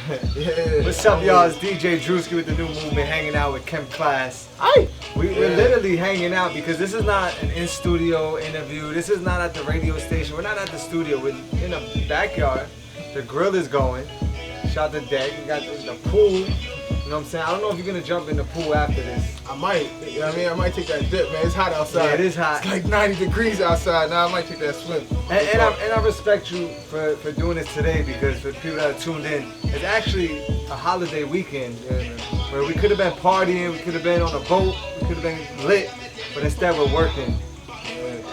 Yeah. What's up, y'all? It's DJ Drewski with the new movement, hanging out with Chem Klass. We're literally hanging out because this is not an in-studio interview. This is not at the radio station. We're not at the studio. We're in a backyard. The grill is going. Shot the deck. We got the pool. You know what I'm saying? I don't know if you're gonna jump in the pool after this. I might. You know what I mean? I might take that dip, man. It's hot outside. Yeah, it is hot. It's like 90 degrees outside. Now I might take that swim. And I respect you for doing this today because for people that are tuned in, it's actually a holiday weekend where we could have been partying, we could have been on a boat, we could have been lit, but instead we're working.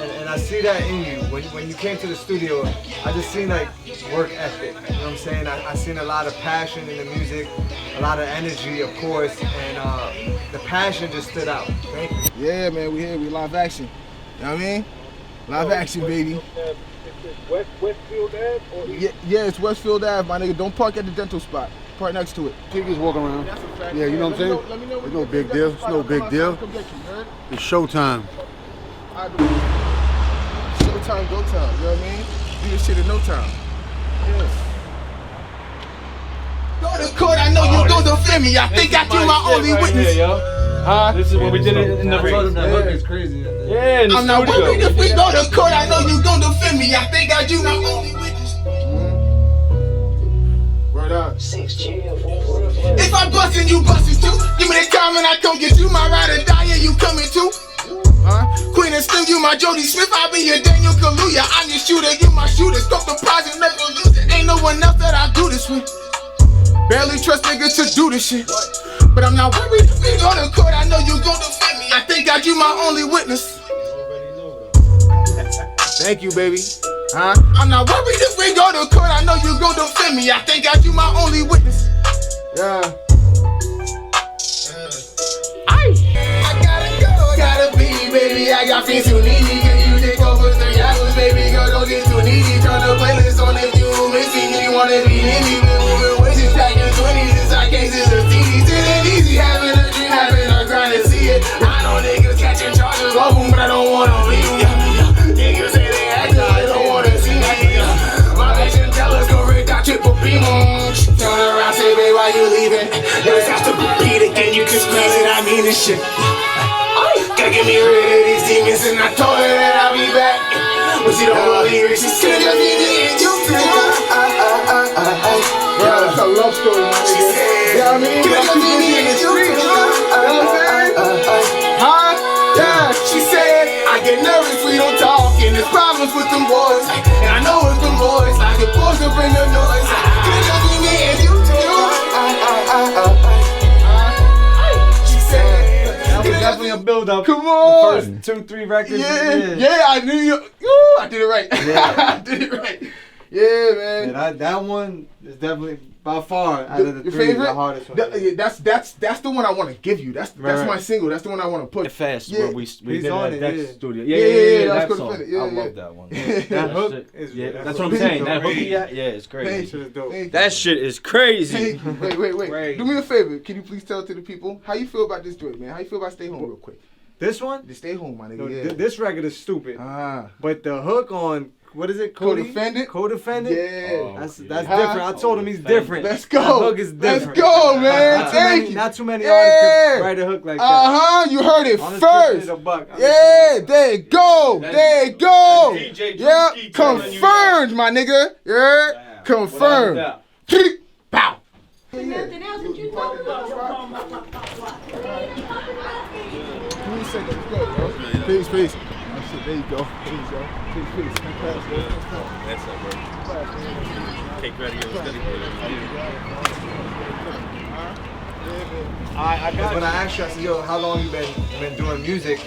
And I see that in you. When you came to the studio, I just seen like work ethic. You know what I'm saying? I seen a lot of passion in the music, a lot of energy, of course, and the passion just stood out. Thank you. Yeah, man, we here. We live action. You know what I mean? Live action, baby. Is this Westfield Ave or East? Yeah, it's Westfield Ave, my nigga. Don't park at the dental spot. Park next to it. You just walk around. That's a fact. Yeah, you know what I'm saying? Let me know It's no big deal. It's no big deal. It's showtime. Showtime, go time. You know what I mean? Do this shit in no time. Yeah. Go to court, I know you gon' defend me. I think I do my only witness. This is what we did in the hook. That hook is crazy. Yeah, in the I'm not studio. worried if we go to court, I know you gon' defend me. I think I do my only witness. Word up. If I bustin', you bustin' too. Give me the time and I come get you. My ride or die, and you coming too. Queen and Slim, you my Jody Smith. I be your Daniel Kaluuya. I'm your shooter, you my shooter. Stop the prize and never lose it. Ain't no one else that I do this with. Barely trust niggas to do this shit. But I'm not worried if we go to court. I know you gon' defend me. I think I you my only witness. Thank you, baby. I'm not worried if we go to court. I know you gon' defend me. I think I you my only witness. Yeah. Gotta be, baby, I got fiends who need me. Can you take over 3 hours, baby girl, don't get too needy. Turn the playlist on if you miss me, you wanna be in me. Been moving ways, it's back in 20s, inside cases of CDs. It ain't easy having a dream, having a grind to see it. I know niggas catching charges off them, but I don't wanna leave them. Niggas say they act like they don't wanna see me. My vision tell us go red dot triple beam on. Turn around, say, babe, why you leaving? It's got to repeat again, you can squeeze it, I mean this shit. Gotta get me rid of these demons, and I told her that I'll be back. But she don't believe it, she said just need to get you to yeah, that's a love story, my nigga. You know what I mean? Just need to get you to you know what I'm saying? Yeah, she said, I get nervous, we don't talk, and there's problems with them boys. And I know it's them boys, like the boys that bring the noise. Just need to get you to Definitely a build-up. Come on. The first 2-3 records. Yeah, I knew you. I did it right. Yeah. I did it right. Yeah, man. Yeah, that one is definitely by far out of the your 3 favorite? the hardest one. That's the one I want to give you. That's my single. That's the one I want to put. Fast, yeah. where we did on it it, at yeah. that studio. Yeah, that that's song. good. Yeah, I love that one. That hook is that's what I'm saying. That hook, yeah, it's crazy. Dope. That shit is crazy. Wait. Crazy. Do me a favor. Can you please tell to the people how you feel about this joint, man? How you feel about Stay Home, real quick? This one? Just Stay Home, my nigga. No, Yeah. this record is stupid. But the hook on, what is it? Codefendant? Codefendant? Yeah. That's different. I told him he's different. Let's go. That hook is different. Let's go, man. Thank you. Not too many artists can write a hook like that. You heard it Honest first. Yeah, there you go. There you go. Yeah, confirmed, my nigga. Yeah, confirmed. Bow. Nothing else that you know about. Peace. Oh shit, there you go. Peace. That's up, bro. Cake ready, When I asked you, I said, yo, how long you been doing music?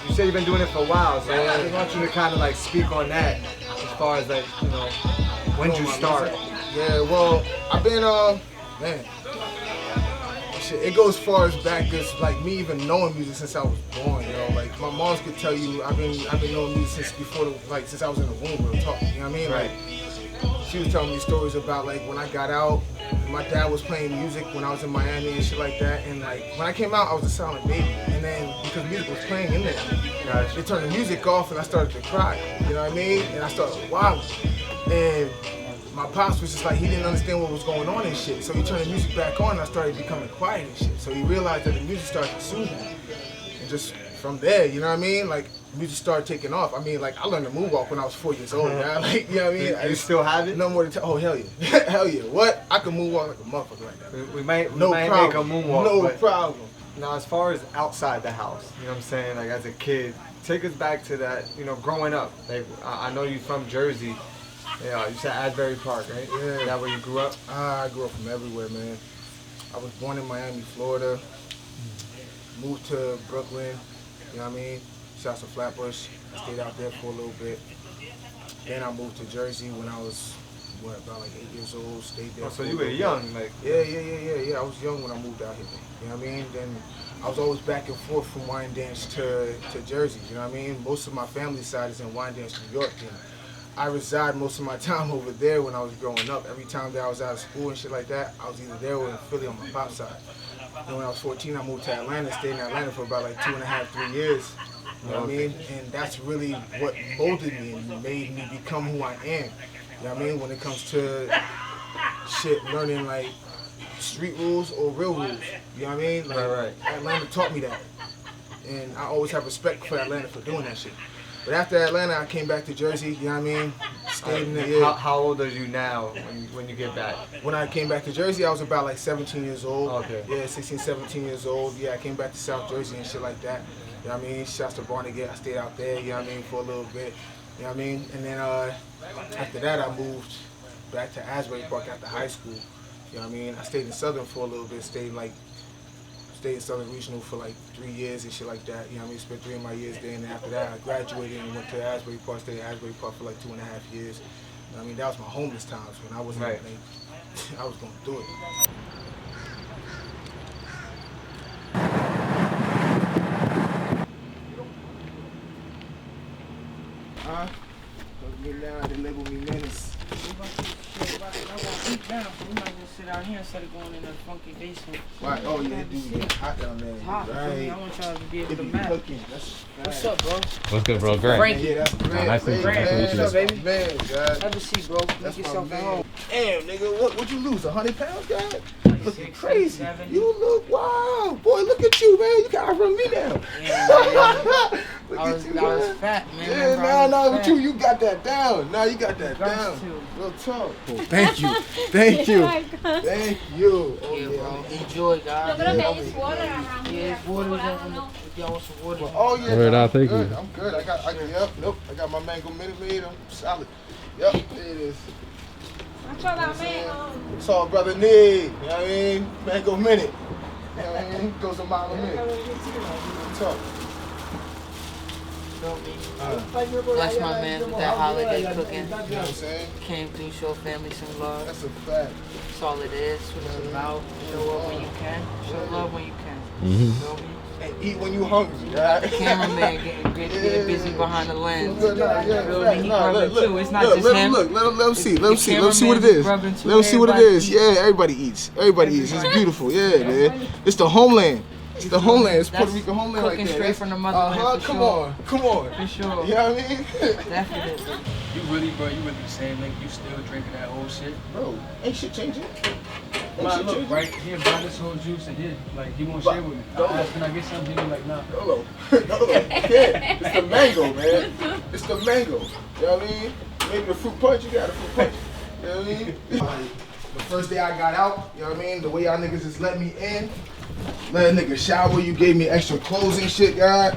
You said you've been doing it for a while, so I just want you to kind of like speak on that as far as like, you know, when did you start? Yeah, well, I've been, man, shit, it goes far as back as like me even knowing music since I was born, you know. Like my moms could tell you, I've been knowing music since before, since I was in the womb, real talk. You know what I mean? Right. Like she was telling me stories about like when I got out, my dad was playing music when I was in Miami and shit like that. And like when I came out, I was a silent baby. And then because music was playing in there, they turned the music off and I started to cry. You know what I mean? And I started wilding. And my pops was just like, he didn't understand what was going on and shit. So he turned the music back on and I started becoming quiet and shit. So he realized that the music started to soothe me. And just from there, you know what I mean? Like, music started taking off. I mean, like, I learned to moonwalk when I was 4 years old, man. Like, you know what I mean? You still have it? No more than oh, hell yeah. Hell yeah. What? I can moonwalk like a motherfucker like that. We might No make a problem. moonwalk. No but problem. now, as far as outside the house, you know what I'm saying? Like, as a kid, take us back to that, you know, growing up. Like, I know you from Jersey. You know, you said Asbury Park, right? Yeah. Is that where you grew up? I grew up from everywhere, man. I was born in Miami, Florida. Moved to Brooklyn, you know what I mean? Shouts to Flatbush. I stayed out there for a little bit. Then I moved to Jersey when I was, what, about like 8 years old. Stayed there. Oh, so for a you were little young, bit. like. Yeah. I was young when I moved out here. You know what I mean? Then I was always back and forth from Wyandanch to Jersey. You know what I mean? Most of my family side is in Wyandanch, New York. And I reside most of my time over there when I was growing up. Every time that I was out of school and shit like that, I was either there or in Philly on my pop's side. And when I was 14, I moved to Atlanta, stayed in Atlanta for about like 2.5, 3 years. You know what I mean? And that's really what molded me and made me become who I am. You know what I mean? When it comes to shit, learning like street rules or real rules. You know what I mean? Like, Right. Atlanta taught me that. And I always have respect for Atlanta for doing that shit. But after Atlanta, I came back to Jersey, you know what I mean? Stayed in the How old are you now when you get back? When I came back to Jersey, I was about like 17 years old. Okay. Yeah, 16, 17 years old. Yeah, I came back to South Jersey and shit like that. You know what I mean? Shouts to Barnegat. I stayed out there, you know what I mean, for a little bit. You know what I mean? And then after that, I moved back to Asbury Park after high school. You know what I mean? I stayed in Southern for a little bit. Stayed in Southern Regional for like 3 years and shit like that. You know what I mean? Spent 3 of my years there, and then after that, I graduated and went to Asbury Park. Stayed at Asbury Park for like 2.5 years. You know what I mean? That was my homeless times when I wasn't Right. like, I was going through it. Me now, they label me menace. Sit down. We might just sit out here instead of going in the funky basement. Right. Oh yeah, it do get hot down there. It's hot. Right. I want y'all to be able It to be map. cooking. That's What's up, bro? What's good, bro? Great. Frank. Yeah, that's Grant. nice to meet you. Grant, Nice to meet you. that's What's up, my man, God. Have a seat, bro. Make That's my yourself at man. home. Damn, nigga, what'd you lose? 100 pounds, God? Looking 6, crazy. 7. You look, wow, boy, look at you, man. You got from me now. Yeah, Look I at was you, fat, man. Yeah, Remember, I was nah, with fat. you got that down. Nah, you got that Got down. to. Real talk. Thank you. Thank you. Thank you. Oh, Yeah, bro. Enjoy, guys. Yo creo que it's water around Yeah, here. it's water. But I don't know. If y'all want some water. Oh yeah, Word nah, out, I'm thank good. you. I'm good. I got my mango minute maid. I'm solid. Yep, there it is. That's all I mean. It's all brother need. You know what I mean? Mango minute. You know what I mean? Goes a mile a minute. Real talk. Feel me? Bless my man with that holiday cooking. You know what I'm saying? Came through, show family some love. That's a fact. That's all it is. What it's about. Show up when you can. Show love when you can. Mhm. Feel me? And eat when you hungry, right? Cameraman getting busy behind the lens. Good, nah, yeah, Feel fact. me? He Nah, rubbing look, too. It's not look, just let him. him look. Let him see. Let him The see. Let him see what it cameraman's is. rubbing too. Let him see what it Everybody is. Yeah, everybody eats. Everybody eats. It's beautiful. Yeah, man. It's the homeland. It's the homeland. It's Puerto That's Rican homeland right cooking there. straight from the motherland, for Come sure. on. Come on. For sure. You know what I mean? Definitely. You really the same nigga. You still drinking that old shit. Bro, ain't shit changing. But look, right here, buy this whole juice and here, like he won't share with me. I asked, can I get something? He was like, nah. No, you can't. It's the mango, man. It's the mango. You know what I mean? Maybe the fruit punch, you got a fruit punch. You know what I mean? The first day I got out, you know what I mean? The way y'all niggas just let me in, let a nigga shower, you gave me extra clothes and shit, God.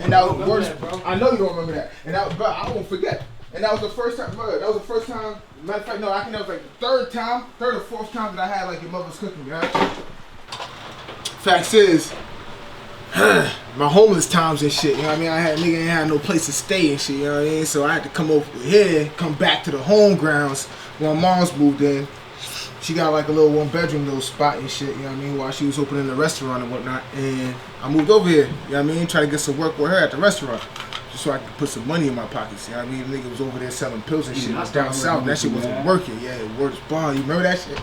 And that was the worst. I know you don't remember that. And that was, bro, I won't forget. And that was the first time, bro, that was the first time, matter of fact, no, I think that was like the third or fourth time that I had like your mother's cooking, God. Facts is, my homeless times and shit, you know what I mean? Nigga ain't had no place to stay and shit, you know what I mean? So I had to come over here, come back to the home grounds when my mom's moved in. She got like a little 1-bedroom little spot and shit, you know what I mean? While she was opening the restaurant and whatnot. And I moved over here, you know what I mean? Try to get some work with her at the restaurant. Just so I could put some money in my pockets, you know what I mean? The nigga was over there selling pills and shit. It was down south, and that shit wasn't working. Yeah, it works bomb. You remember that shit?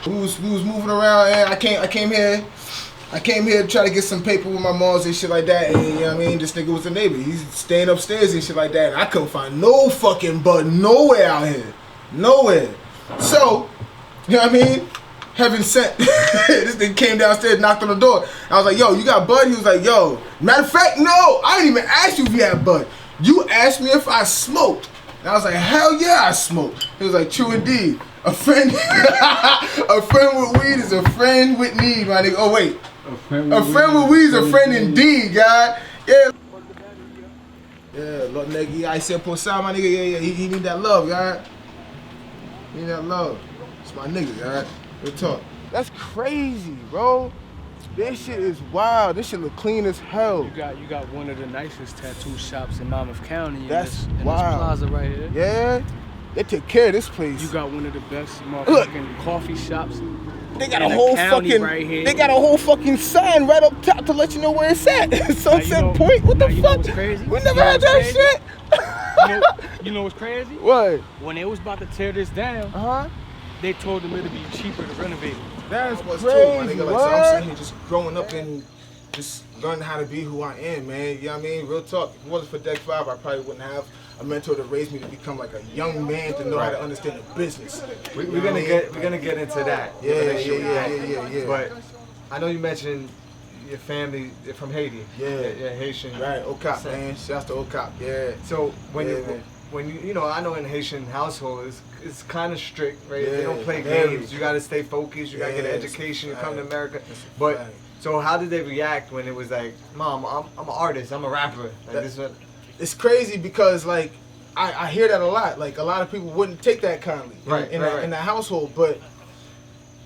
We was moving around, and I came here to try to get some paper with my moms and shit like that, and you know what I mean? This nigga was a neighbor. He's staying upstairs and shit like that, and I couldn't find no fucking bud nowhere out here. Nowhere. So, you know what I mean? Heaven sent. This thing came downstairs, knocked on the door. I was like, yo, you got bud? He was like, yo. Matter of fact, no, I didn't even ask you if you had bud. You asked me if I smoked. And I was like, hell yeah, I smoked. He was like, true indeed. A friend, a friend with weed is a friend with need, my nigga. Oh wait, a friend with weed is a friend indeed, God. Yeah. Yeah, Lord nigga, I said post out, my nigga. Yeah, he need that love, God. He need that love. It's my nigga, God. Real talk. That's crazy, bro. This shit is wild. This shit look clean as hell. You got one of the nicest tattoo shops in Monmouth County. That's in wild. This plaza right here. Yeah. They take care of this place. You got one of the best motherfucking coffee shops. They got a whole fucking right here. They got a whole fucking sign right up top to let you know where it's at. Sunset Point. What the fuck? What's crazy? We never had that shit. You know what's crazy? What? When they was about to tear this down, they told them it'd be cheaper to renovate it. That's crazy. My nigga, like, so I'm saying here just growing up and just learning how to be who I am, man. You know what I mean? Real talk. If it wasn't for Deck 5, I probably wouldn't have a mentor to raise me to become like a young man to know how to understand the business. We're gonna get into that. Yeah. But I know you mentioned your family from Haiti. Yeah, Haitian. Right, Okap, man. Shouts to Okap. Yeah. So when you know, I know in Haitian households it's kind of strict, right? Yeah, they don't play games. You got to stay focused. You got to get an education. You come to America. But so how did they react when it was like, Mom, I'm an artist. I'm a rapper. Like, this is what... It's crazy because like I hear that a lot. Like a lot of people wouldn't take that kindly in that household, but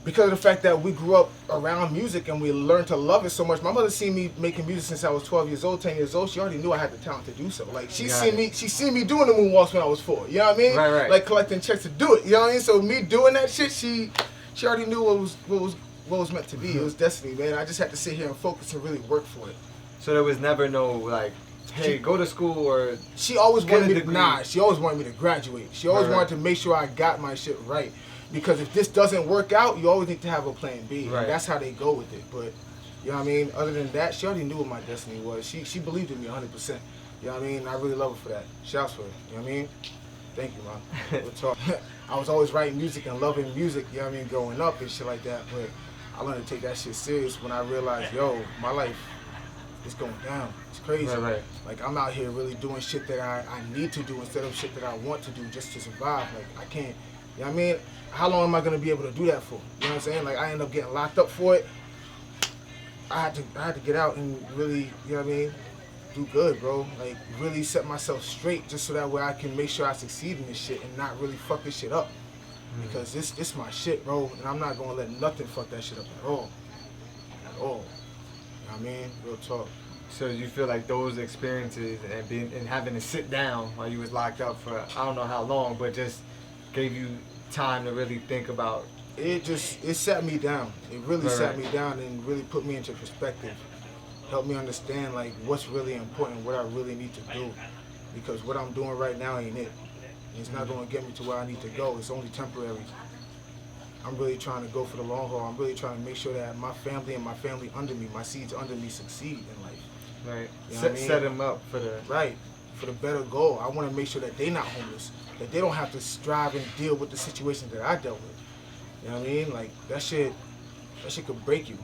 because of the fact that we grew up around music and we learned to love it so much. My mother seen me making music since I was 12 years old, 10 years old. She already knew I had the talent to do so. Like she seen me doing the moonwalks when I was 4. You know what I mean? Right. Like collecting checks to do it. You know what I mean? So me doing that shit, she already knew what was meant to be. It was destiny, man. I just had to sit here and focus and really work for it. So there was never no like, hey, go to school or... She always wanted me to, she always wanted me to graduate. She always wanted to make sure I got my shit right. Because if this doesn't work out, you always need to have a plan B. Right. And that's how they go with it. But, you know what I mean? Other than that, she already knew what my destiny was. She believed in me 100%. You know what I mean? I really love her for that. Shouts for her. You know what I mean? Thank you, man. We'll talk. I was always writing music and loving music, you know what I mean, growing up and shit like that. But I learned to take that shit serious when I realized, yo, my life is going down. It's crazy. Right. Like, I'm out here really doing shit that I need to do instead of shit that I want to do just to survive. Like, I can't, you know what I mean? How long am I going to be able to do that for? You know what I'm saying? Like, I end up getting locked up for it. I had to get out and really, you know what I mean, do good, bro. Like, really set myself straight just so that way I can make sure I succeed in this shit and not really fuck this shit up. Because this my shit, bro, and I'm not going to let nothing fuck that shit up at all. At all. You know what I mean? Real talk. So you feel like those experiences and having to sit down while you was locked up for I don't know how long, but just gave you time to really think about it. It sat me down. It really sat me down and really put me into perspective. Helped me understand like what's really important, what I really need to do. Because what I'm doing right now ain't it. It's not going to get me to where I need to go. It's only temporary. I'm really trying to go for the long haul. I'm really trying to make sure that my family and my family under me, my seeds under me, succeed in life. Right. You know what I mean? Set them up for the for the better goal. I want to make sure that they're not homeless, that they don't have to strive and deal with the situations that I dealt with. You know what I mean? Like that shit could break you.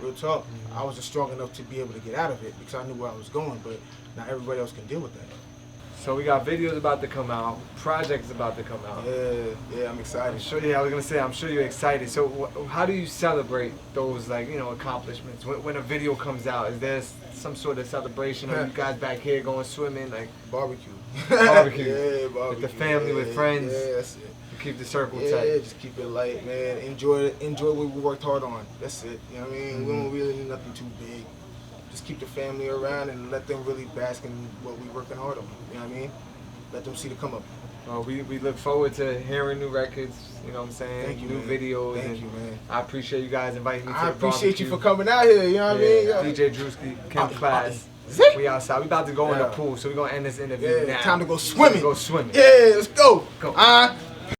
Real talk. I was just strong enough to be able to get out of it because I knew where I was going, but not everybody else can deal with that. So we got videos about to come out, projects about to come out. Yeah, I'm excited. I was gonna say, I'm sure you're excited. So how do you celebrate those accomplishments? When a video comes out, is there some sort of celebration? Are you guys back here going swimming, like barbecue? Yeah, barbecue. With the family, with friends. Yeah, that's it. Keep the circle tight. Yeah, just keep it light, man. Enjoy what we worked hard on. That's it. You know what I mean? We don't really need nothing too big. Just keep the family around and let them really bask in what we're working hard on. You know what I mean? Let them see the come up. Well, we look forward to hearing new records, you know what I'm saying? Thank you, new man. videos. Thank you, man. I appreciate you guys inviting me to I the appreciate barbecue. you for coming out here, you know what I mean? DJ Drewski, Chem Klass. We outside. We about to go in the pool, so we're going to end this interview now. Time to go swimming. Go swimming. Yeah, let's go.